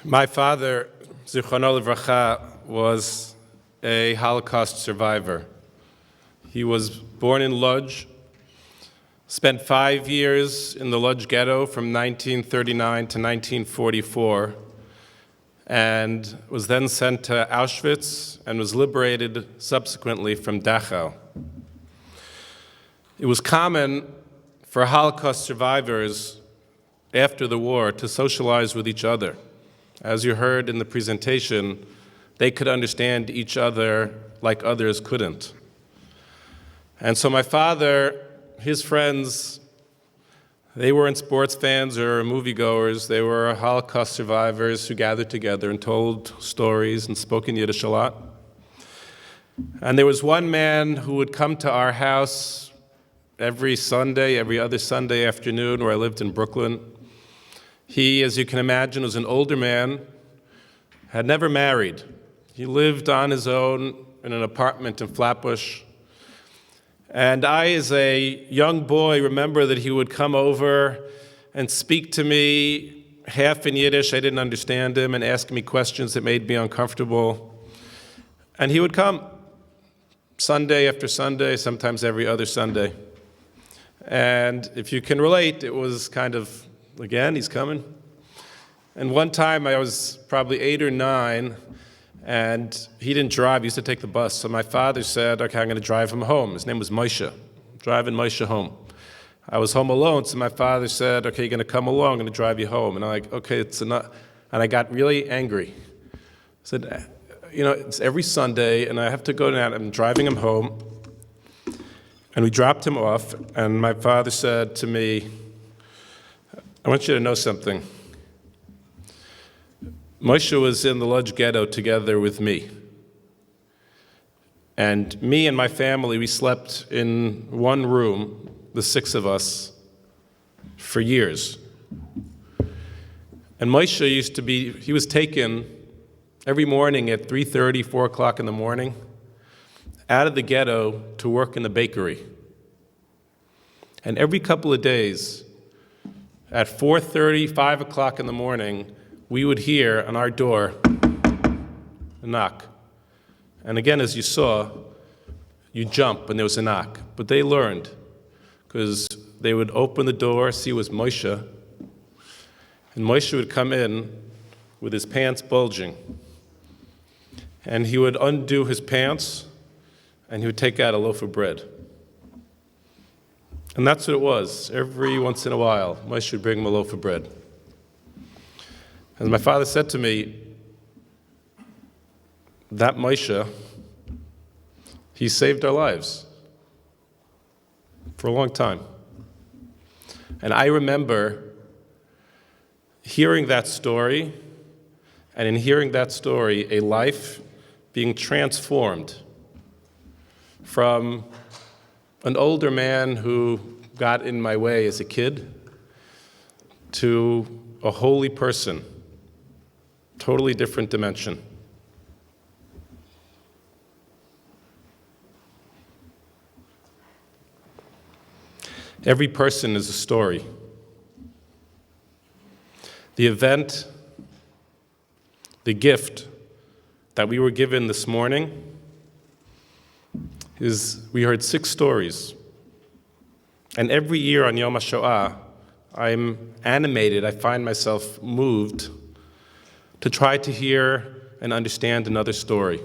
My father, Zichrono Livracha, was a Holocaust survivor. He was born in Lodz, spent 5 years in the Lodz ghetto from 1939 to 1944, and was then sent to Auschwitz and was liberated subsequently from Dachau. It was common for Holocaust survivors after the war to socialize with each other. As you heard in the presentation, they could understand each other like others couldn't. And so my father, his friends, they weren't sports fans or moviegoers. They were Holocaust survivors who gathered together and told stories and spoke in Yiddish a lot. And there was one man who would come to our house every Sunday, every other Sunday afternoon, where I lived in Brooklyn. He, as you can imagine, was an older man, had never married. He lived on his own in an apartment in Flatbush. And I, as a young boy, remember that he would come over and speak to me half in Yiddish. I didn't understand him, and ask me questions that made me uncomfortable. And he would come Sunday after Sunday, sometimes every other Sunday. And if you can relate, it was kind of, again, he's coming. And one time I was probably 8 or 9, and he didn't drive, he used to take the bus. So my father said, okay, I'm going to drive him home. His name was Moshe, driving Moshe home. I was home alone, so my father said, okay, you're going to come along, I'm going to drive you home. And I'm like, okay, it's enough. And I got really angry. I said, it's every Sunday, and I have to go now. I'm driving him home. And we dropped him off, and my father said to me, I want you to know something. Moshe was in the Lodz ghetto together with me. And me and my family, we slept in one room, the 6 of us, for years. And Moshe he was taken every morning at 3:30, 4 o'clock in the morning, out of the ghetto to work in the bakery. And every couple of days, at 4:30, 5 o'clock in the morning, we would hear on our door a knock. And again, as you saw, you jump and there was a knock. But they learned, because they would open the door, see it was Moshe, and Moshe would come in with his pants bulging. And he would undo his pants, and he would take out a loaf of bread. And that's what it was. Every once in a while, Moshe would bring him a loaf of bread. As my father said to me, that Moshe, he saved our lives for a long time. And I remember hearing that story, and in hearing that story, a life being transformed from an older man who got in my way as a kid to a holy person, totally different dimension. Every person is a story. The event, the gift that we were given this morning is we heard 6 stories. And every year on Yom Hashoah, I'm animated, I find myself moved to try to hear and understand another story.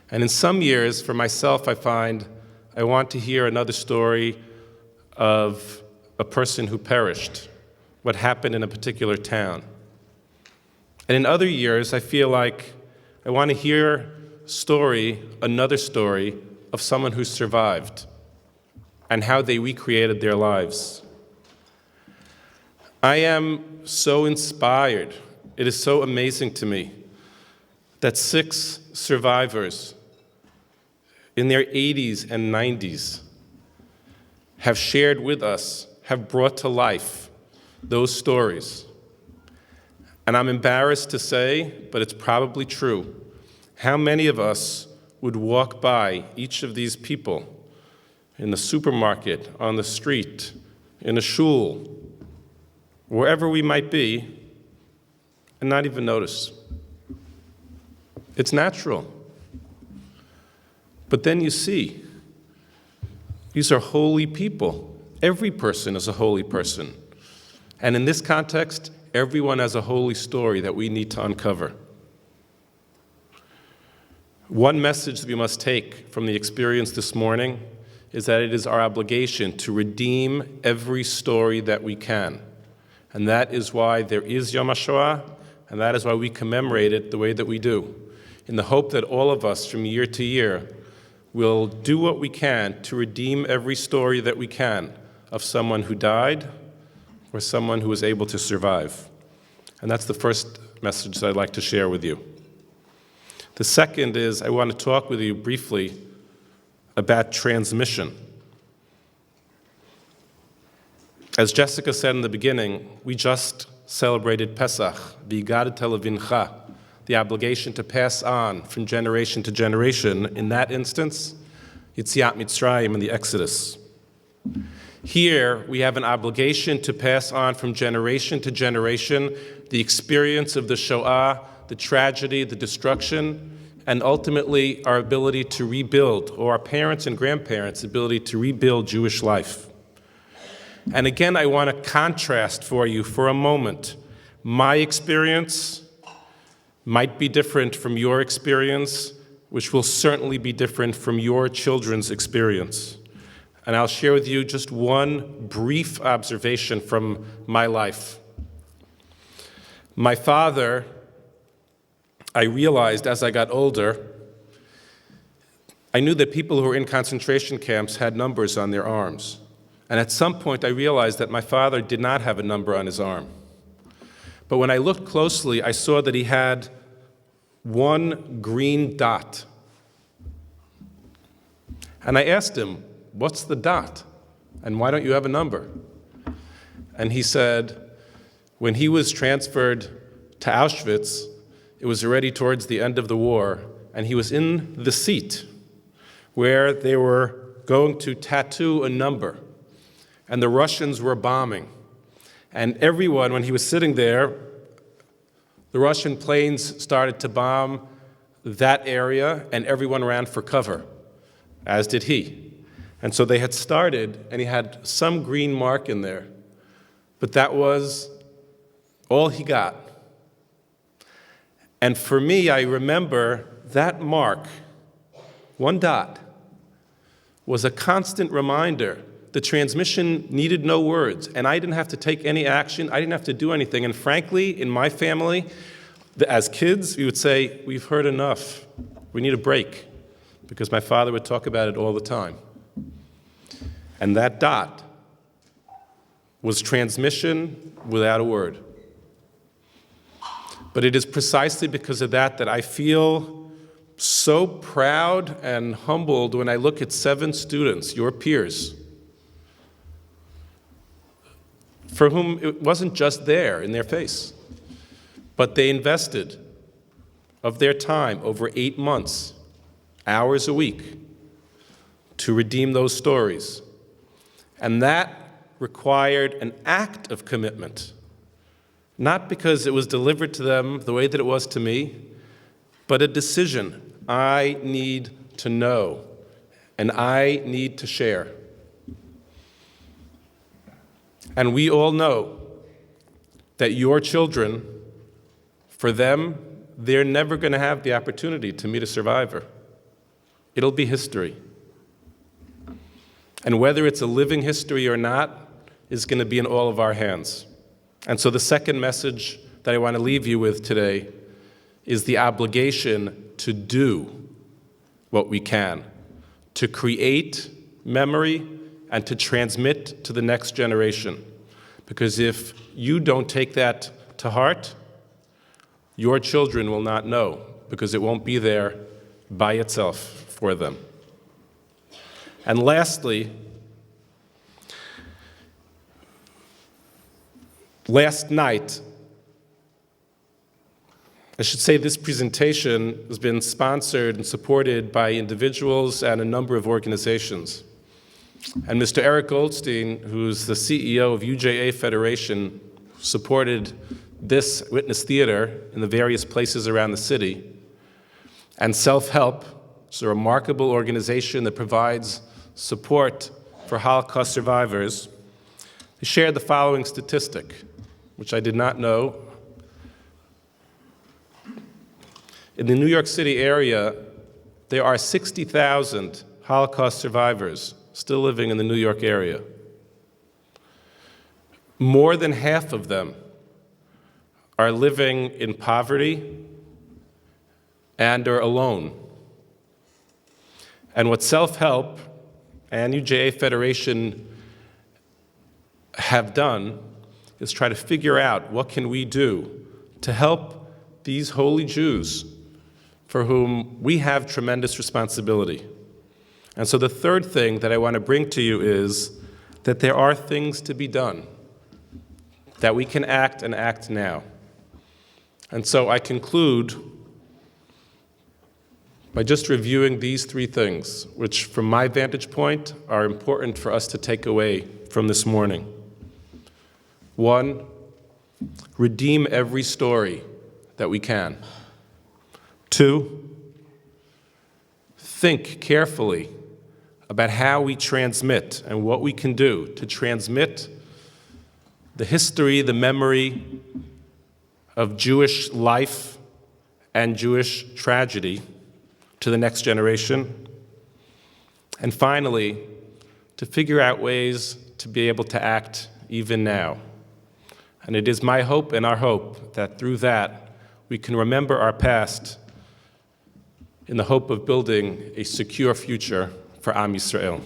And in some years, for myself, I find I want to hear another story of a person who perished, what happened in a particular town. And in other years, I feel like I want to hear another story of someone who survived and how they recreated their lives. I am so inspired. It is so amazing to me that 6 survivors in their 80s and 90s have shared with us, have brought to life those stories. And I'm embarrassed to say, but it's probably true, how many of us would walk by each of these people in the supermarket, on the street, in a shul, wherever we might be, and not even notice. It's natural. But then you see, these are holy people. Every person is a holy person. And in this context, everyone has a holy story that we need to uncover. One message that we must take from the experience this morning is that it is our obligation to redeem every story that we can. And that is why there is Yom Hashoah, and that is why we commemorate it the way that we do, in the hope that all of us from year to year will do what we can to redeem every story that we can of someone who died or someone who was able to survive. And that's the first message that I'd like to share with you. The second is I want to talk with you briefly about transmission. As Jessica said in the beginning, we just celebrated Pesach, V'yigadet levincha, the obligation to pass on from generation to generation. In that instance, Yetziat Mitzrayim and the Exodus. Here, we have an obligation to pass on from generation to generation the experience of the Shoah, the tragedy, the destruction, and ultimately our ability to rebuild, or our parents' and grandparents' ability to rebuild Jewish life. And again, I want to contrast for you for a moment. My experience might be different from your experience, which will certainly be different from your children's experience. And I'll share with you just one brief observation from my life. My father, I realized as I got older, I knew that people who were in concentration camps had numbers on their arms. And at some point, I realized that my father did not have a number on his arm. But when I looked closely, I saw that he had one green dot. And I asked him, "What's the dot? And why don't you have a number?" And he said, when he was transferred to Auschwitz, it was already towards the end of the war, and he was in the seat where they were going to tattoo a number, and the Russians were bombing. And everyone, when he was sitting there, the Russian planes started to bomb that area, and everyone ran for cover, as did he. And so they had started, and he had some green mark in there, but that was all he got. And for me, I remember that mark, one dot, was a constant reminder. The transmission needed no words, and I didn't have to take any action. I didn't have to do anything. And frankly, in my family, as kids, we would say, "We've heard enough. We need a break," because my father would talk about it all the time. And that dot was transmission without a word. But it is precisely because of that that I feel so proud and humbled when I look at 7 students, your peers, for whom it wasn't just there in their face, but they invested of their time over 8 months, hours a week, to redeem those stories. And that required an act of commitment, not because it was delivered to them the way that it was to me, but a decision. I need to know, and I need to share. And we all know that your children, for them, they're never going to have the opportunity to meet a survivor. It'll be history. And whether it's a living history or not is going to be in all of our hands. And so the second message that I want to leave you with today is the obligation to do what we can, to create memory and to transmit to the next generation. Because if you don't take that to heart, your children will not know, because it won't be there by itself for them. And lastly, last night, I should say this presentation has been sponsored and supported by individuals and a number of organizations. And Mr. Eric Goldstein, who's the CEO of UJA Federation, supported this Witness Theater in the various places around the city. And Self-Help is a remarkable organization that provides support for Holocaust survivors. They shared the following statistic, which I did not know. In the New York City area, there are 60,000 Holocaust survivors still living in the New York area. More than half of them are living in poverty and are alone. And what Self-Help and UJA Federation have done is try to figure out what can we do to help these holy Jews for whom we have tremendous responsibility. And so the third thing that I want to bring to you is that there are things to be done, that we can act and act now. And so I conclude by just reviewing these three things, which from my vantage point are important for us to take away from this morning. 1, redeem every story that we can. 2, think carefully about how we transmit and what we can do to transmit the history, the memory of Jewish life and Jewish tragedy to the next generation. And finally, to figure out ways to be able to act even now. And it is my hope and our hope that through that, we can remember our past in the hope of building a secure future for Am Yisrael.